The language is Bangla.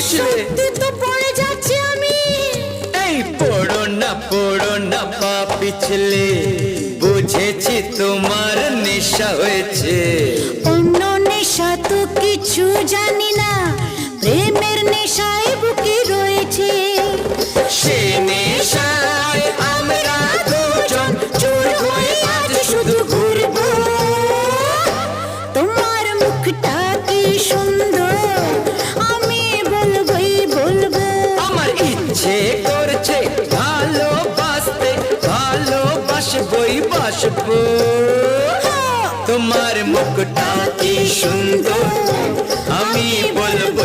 সত্যি তো পড়ে যাচ্ছি আমি। এই পড়ো না পা পিছলে, বুঝেছি তোমার নেশা হয়েছে। অন্য নেশা তো কিছু জানি না, প্রেমের নেশায় বুকে রয়েছে। সে নেশায় আমরা দুজন চোর হয়ে আজ শুধু ঘুরবো। তোমার মুখটা কি সুন্দর, আমি বলবোই বলবো। আমার ইচ্ছে করছে ভালোবাসতে, ভালোবাসবই বাসবো। তোমার মুখটা কি সুন্দর, আমি বলবো